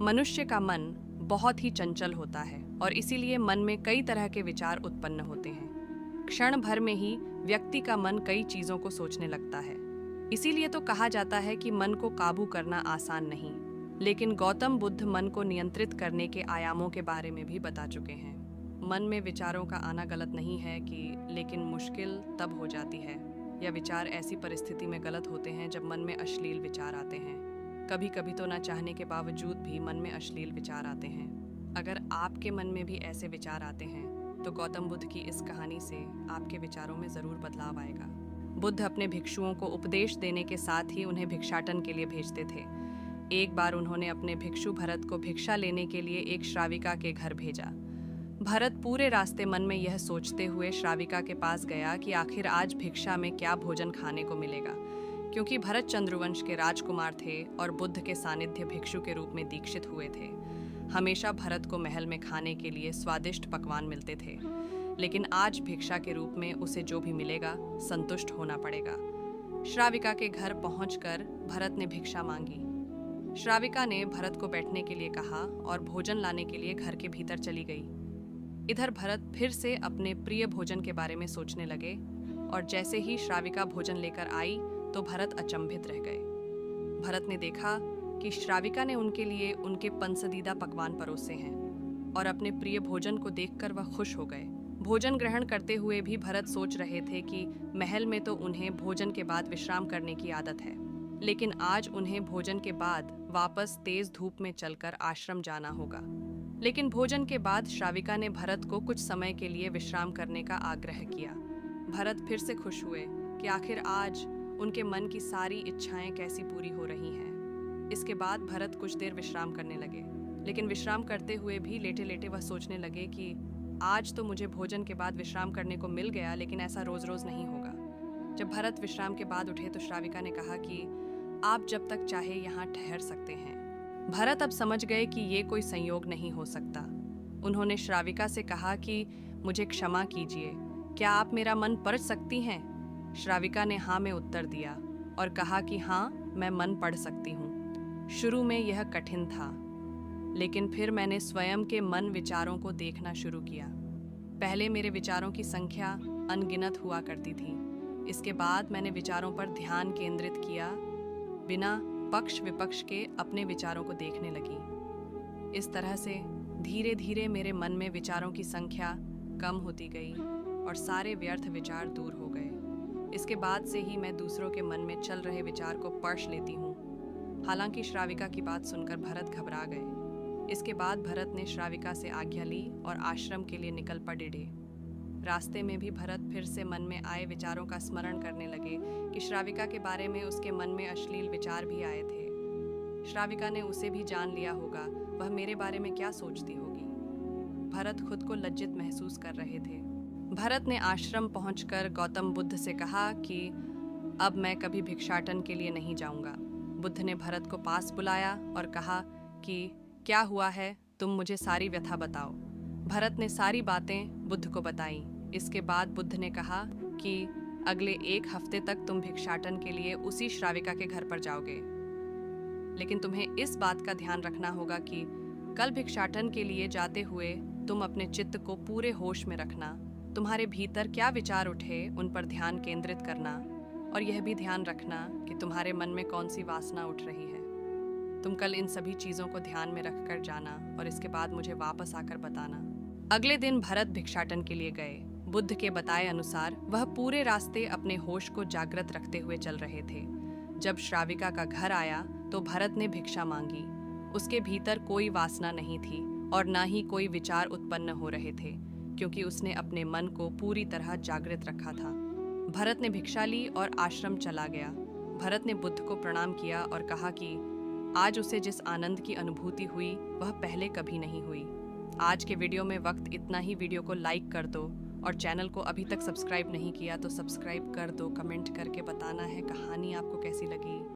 मनुष्य का मन बहुत ही चंचल होता है और इसीलिए मन में कई तरह के विचार उत्पन्न होते हैं। क्षण भर में ही व्यक्ति का मन कई चीजों को सोचने लगता है। इसीलिए तो कहा जाता है कि मन को काबू करना आसान नहीं, लेकिन गौतम बुद्ध मन को नियंत्रित करने के आयामों के बारे में भी बता चुके हैं। मन में विचारों का आना गलत नहीं है लेकिन मुश्किल तब हो जाती है या विचार ऐसी परिस्थिति में गलत होते हैं जब मन में अश्लील विचार आते हैं। कभी कभी तो ना चाहने के बावजूद भी मन में अश्लील विचार आते हैं। अगर आपके मन में भी ऐसे विचार आते हैं तो गौतम बुद्ध की इस कहानी से आपके विचारों में ज़रूर बदलाव आएगा। बुद्ध अपने भिक्षुओं को उपदेश देने के साथ ही उन्हें भिक्षाटन के लिए भेजते थे। एक बार उन्होंने अपने भिक्षु भरत को भिक्षा लेने के लिए एक श्राविका के घर भेजा। भरत पूरे रास्ते मन में यह सोचते हुए श्राविका के पास गया कि आखिर आज भिक्षा में क्या भोजन खाने को मिलेगा, क्योंकि भरत चंद्रवंश के राजकुमार थे और बुद्ध के सानिध्य भिक्षु के रूप में दीक्षित हुए थे। हमेशा भरत को महल में खाने के लिए स्वादिष्ट पकवान मिलते थे, लेकिन आज भिक्षा के रूप में उसे जो भी मिलेगा संतुष्ट होना पड़ेगा। श्राविका के घर पहुंचकर भरत ने भिक्षा मांगी। श्राविका ने भरत को बैठने के लिए कहा और भोजन लाने के लिए घर के भीतर चली गई। इधर भरत फिर से अपने प्रिय भोजन के बारे में सोचने लगे और जैसे ही श्राविका भोजन लेकर आई तो भरत अचंभित रह गए। भरत ने देखा कि श्राविका ने उनके लिए उनके पसंदीदा पकवान परोसे हैं और अपने प्रिय भोजन को देखकर वह खुश हो गए। भोजन ग्रहण करते हुए भी भरत सोच रहे थे कि महल में तो उन्हें भोजन के बाद विश्राम करने की आदत है, लेकिन आज उन्हें भोजन के बाद वापस तेज धूप में चलकर आश्रम जाना होगा। लेकिन भोजन के बाद श्राविका ने भरत को कुछ समय के लिए विश्राम करने का आग्रह किया। भरत फिर से खुश हुए कि आखिर आज उनके मन की सारी इच्छाएं कैसी पूरी हो रही हैं। इसके बाद भरत कुछ देर विश्राम करने लगे, लेकिन विश्राम करते हुए भी लेटे लेटे वह सोचने लगे कि आज तो मुझे भोजन के बाद विश्राम करने को मिल गया, लेकिन ऐसा रोज रोज नहीं होगा। जब भरत विश्राम के बाद उठे तो श्राविका ने कहा कि आप जब तक चाहे यहाँ ठहर सकते हैं। भरत अब समझ गए कि ये कोई संयोग नहीं हो सकता। उन्होंने श्राविका से कहा कि मुझे क्षमा कीजिए, क्या आप मेरा मन पढ़ सकती हैं? श्राविका ने हाँ में उत्तर दिया और कहा कि हाँ, मैं मन पढ़ सकती हूँ। शुरू में यह कठिन था, लेकिन फिर मैंने स्वयं के मन विचारों को देखना शुरू किया। पहले मेरे विचारों की संख्या अनगिनत हुआ करती थी। इसके बाद मैंने विचारों पर ध्यान केंद्रित किया, बिना पक्ष विपक्ष के अपने विचारों को देखने लगी। इस तरह से धीरे धीरे मेरे मन में विचारों की संख्या कम होती गई और सारे व्यर्थ विचार दूर हो गए। इसके बाद से ही मैं दूसरों के मन में चल रहे विचार को पढ़ लेती हूँ। हालांकि श्राविका की बात सुनकर भरत घबरा गए। इसके बाद भरत ने श्राविका से आज्ञा ली और आश्रम के लिए निकल पड़े। रास्ते में भी भरत फिर से मन में आए विचारों का स्मरण करने लगे कि श्राविका के बारे में उसके मन में अश्लील विचार भी आए थे। श्राविका ने उसे भी जान लिया होगा, वह मेरे बारे में क्या सोचती होगी। भरत खुद को लज्जित महसूस कर रहे थे। भरत ने आश्रम पहुंचकर गौतम बुद्ध से कहा कि अब मैं कभी भिक्षाटन के लिए नहीं जाऊंगा। बुद्ध ने भरत को पास बुलाया और कहा कि क्या हुआ है, तुम मुझे सारी व्यथा बताओ। भरत ने सारी बातें बुद्ध को बताई। इसके बाद बुद्ध ने कहा कि अगले 1 हफ्ते तक तुम भिक्षाटन के लिए उसी श्राविका के घर पर जाओगे, लेकिन तुम्हें इस बात का ध्यान रखना होगा कि कल भिक्षाटन के लिए जाते हुए तुम अपने चित्त को पूरे होश में रखना। तुम्हारे भीतर क्या विचार उठे उन पर ध्यान केंद्रित करना और यह भी ध्यान रखना कि तुम्हारे मन में कौन सी वासना उठ रही है। तुम कल इन सभी चीज़ों को ध्यान में रखकर जाना और इसके बाद मुझे वापस आकर बताना। अगले दिन भरत भिक्षाटन के लिए गए। बुद्ध के बताए अनुसार वह पूरे रास्ते अपने होश को जागृत रखते हुए चल रहे थे। जब श्राविका का घर आया तो भरत ने भिक्षा मांगी। उसके भीतर कोई वासना नहीं थी और न ही कोई विचार उत्पन्न हो रहे थे, क्योंकि उसने अपने मन को पूरी तरह जागृत रखा था। भरत ने भिक्षा ली और आश्रम चला गया। भरत ने बुद्ध को प्रणाम किया और कहा कि आज उसे जिस आनंद की अनुभूति हुई वह पहले कभी नहीं हुई। आज के वीडियो में वक्त इतना ही। वीडियो को लाइक कर दो और चैनल को अभी तक सब्सक्राइब नहीं किया तो सब्सक्राइब कर दो। कमेंट करके बताना है कहानी आपको कैसी लगी।